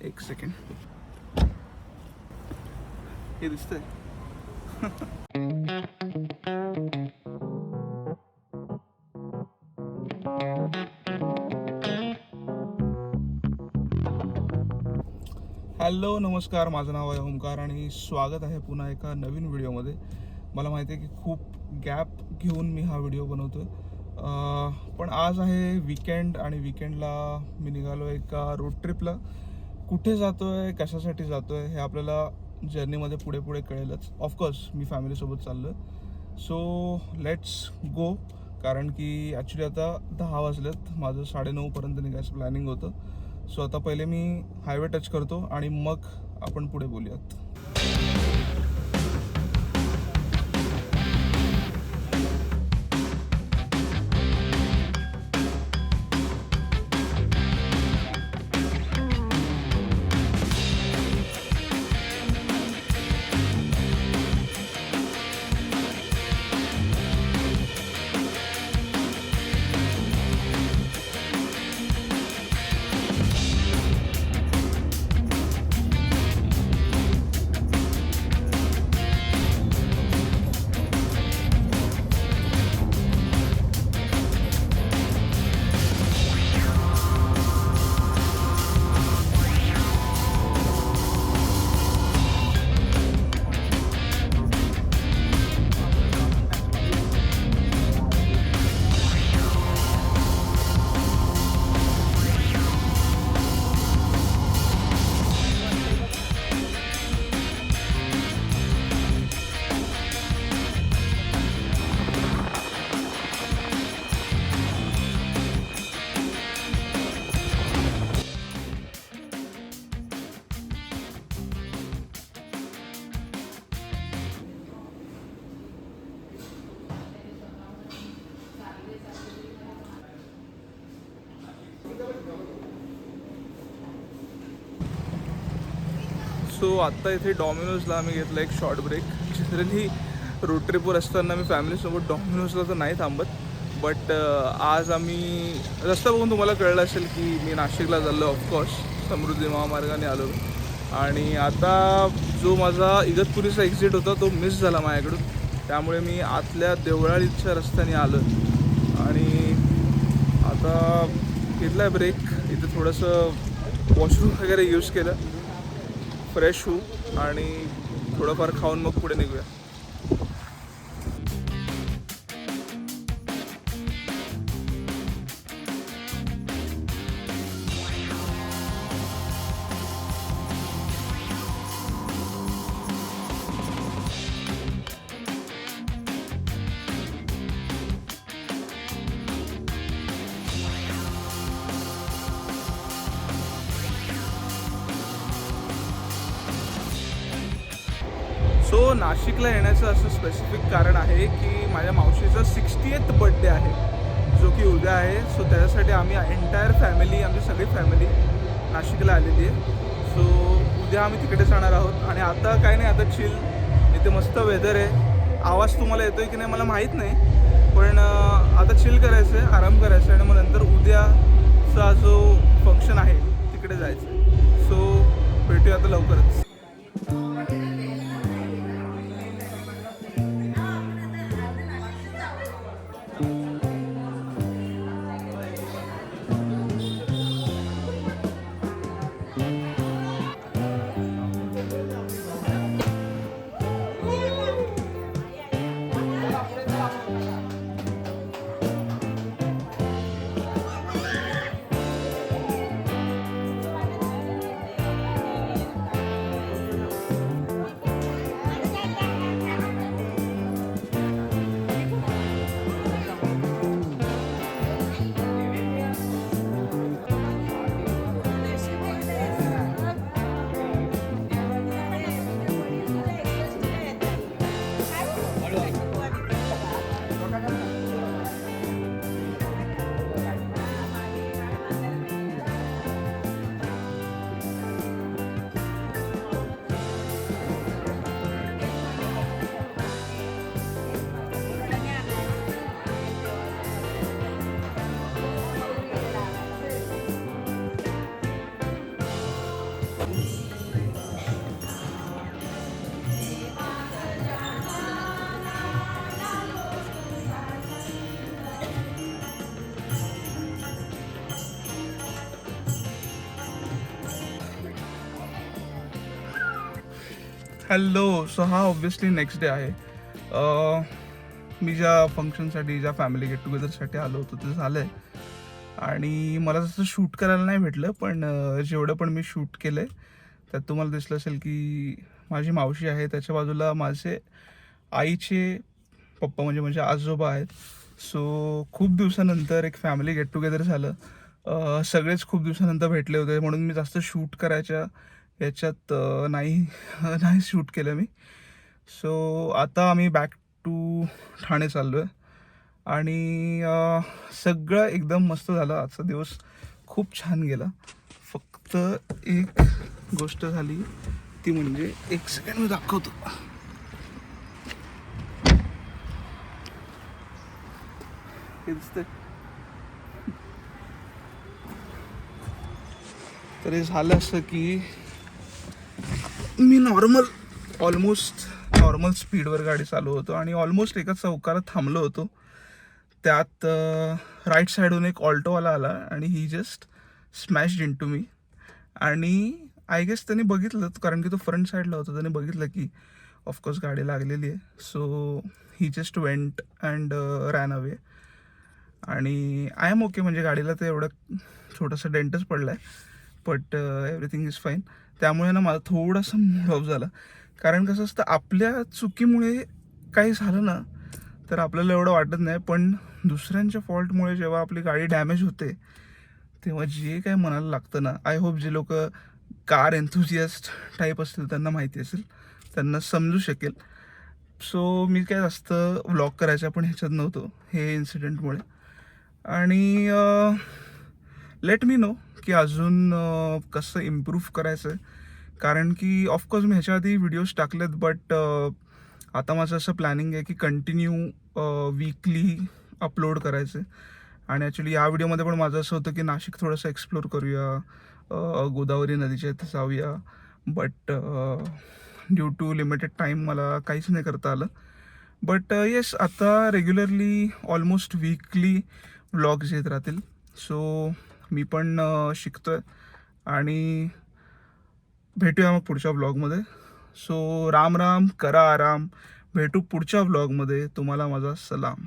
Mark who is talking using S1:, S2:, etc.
S1: एक सेकंड, हे दिसतंय. हॅलो नमस्कार, माझं नाव आहे ओमकार आणि स्वागत आहे पुन्हा एका नवीन व्हिडिओमध्ये. मला माहिती आहे की खूप गॅप घेऊन मी हा व्हिडिओ बनवतो आहे, पण आज आहे वीकेंड आणि वीकेंडला मी निघालो आहे एका रोड ट्रिपला. कुठे जातो आहे, कशासाठी जातो आहे हे आपल्याला जर्नीमध्ये पुढे पुढे कळेलच. ऑफकोर्स मी फॅमिलीसोबत चाललो आहे, सो लेट्स गो. कारण की ॲक्च्युली आता 10 वाजलेत, माझं 9:30पर्यंत निघायचं प्लॅनिंग होतं. सो आता पहिले मी हायवे टच करतो आणि मग आपण पुढे बोलूयात. सो आत्ता इथे डॉमिनोजला आम्ही घेतला एक शॉर्ट ब्रेक. जनरली रोड ट्रिपवर असताना मी फॅमिलीसोबत डॉमिनोजला तर नाही थांबत, बट आज आम्ही रस्ता बघून तुम्हाला कळलं असेल की मी नाशिकला चाललो. ऑफकोर्स समृद्धी महामार्गाने आलो आणि आता जो माझा इगतपुरीचा एक्झिट होता तो मिस झाला माझ्याकडून, त्यामुळे मी आतल्या देवळालीच्या रस्त्याने आलो आणि आता घेतला आहे ब्रेक. इथे थोडंसं वॉशरूम वगैरे यूज केलं, फ्रेश होऊ आणि थोडंफार खाऊन मग पुढे निघूया. सो नाशिकला येण्याचं असं स्पेसिफिक कारण आहे की माझ्या मावशीचा 60th बर्थडे आहे, जो की उद्या आहे. सो त्याच्यासाठी आम्ही एंटायर फॅमिली, आमची सगळी फॅमिली नाशिकला आलेली आहे. सो उद्या आम्ही तिकडे जाणार आहोत आणि आता काय नाही, आता चिल. इथे मस्त वेदर आहे. आवाज तुम्हाला येतो आहे की नाही मला माहीत नाही, पण आता चिल करायचं आहे, आराम करायचं आहे आणि मग नंतर उद्याचा जो फंक्शन आहे तिकडे जायचं आहे. सो भेटूया आता लवकरच. हॅलो. सो हा ऑब्व्हियसली नेक्स्ट डे आहे. मी ज्या फंक्शनसाठी, ज्या फॅमिली गेट टुगेदरसाठी आलो होतो ते झालं आहे. आणि मला जसं शूट करायला नाही भेटलं, पण जेवढं पण मी शूट केलं आहे त्यात तुम्हाला दिसलं असेल की माझी मावशी आहे, त्याच्या बाजूला माझे आईचे पप्पा म्हणजे माझे आजोबा आहेत. सो खूप दिवसानंतर एक फॅमिली गेट टुगेदर झालं. सगळेच खूप दिवसानंतर भेटले होते, म्हणून मी जास्त शूट करायच्या याच्यात नाही नाही शूट केलं मी. सो आता आम्ही बॅक टू ठाणे चाललो आहे. आणि सगळं एकदम मस्त झालं. आजचा दिवस खूप छान गेला. फक्त एक गोष्ट झाली, ती म्हणजे एक सेकंड मी दाखवतो. हे दिसतंय. तर हे झालं असं की मी ऑलमोस्ट नॉर्मल स्पीडवर गाडी चालू होतो आणि ऑलमोस्ट एका चौकाला थांबलो होतो. त्यात राईट साईडून एक ऑल्टोवाला आला आणि ही जस्ट स्मॅश्ड इन टू मी. आणि आय गेस त्याने बघितलं, कारण की तो फ्रंट साईडला होता, त्याने बघितलं की ऑफकोर्स गाडी लागलेली आहे. So he just went and ran away. आणि आय एम ओके, म्हणजे गाडीला तर एवढं छोटासा डेंटच पडला आहे, बट एव्हरीथिंग इज फाईन. त्यामुळे ना माझा थोडासा मूड ऑफ झाला. कारण कसं असतं, आपल्या चुकीमुळे काही झालं ना तर आपल्याला एवढं वाटत नाही, पण दुसऱ्यांच्या फॉल्टमुळे जेव्हा आपली गाडी डॅमेज होते तेव्हा जे काय मनाला लागतं ना, आय होप जे लोक कार एन्थुझियास्ट टाईप असतील त्यांना माहिती असेल, त्यांना समजू शकेल. सो मी काय जास्त व्लॉग करायचा पण ह्याच्यात नव्हतो हे इन्सिडेंटमुळे. आणि लेट मी नो की अजून कसं इम्प्रूव्ह करायचं आहे. कारण की ऑफकोर्स मी ह्याच्या आधी व्हिडिओज टाकलेत, बट आता माझं असं प्लॅनिंग आहे की कंटिन्यू वीकली अपलोड करायचे. आणि ॲक्च्युली या व्हिडिओमध्ये पण माझं असं होतं की नाशिक थोडंसं एक्सप्लोर करूया, गोदावरी नदीच्या इथे जाऊया. But due to limited time मला काहीच नाही करता आलं. बट येस, आता रेग्युलरली ऑलमोस्ट वीकली व्लॉग्स येत राहतील. सो मी पण शिकतो आहे आणि भेटूया मग पुढच्या व्लॉगमध्ये. सो राम राम, करा आराम. भेटू पुढच्या व्लॉगमध्ये. तुम्हाला माझा सलाम.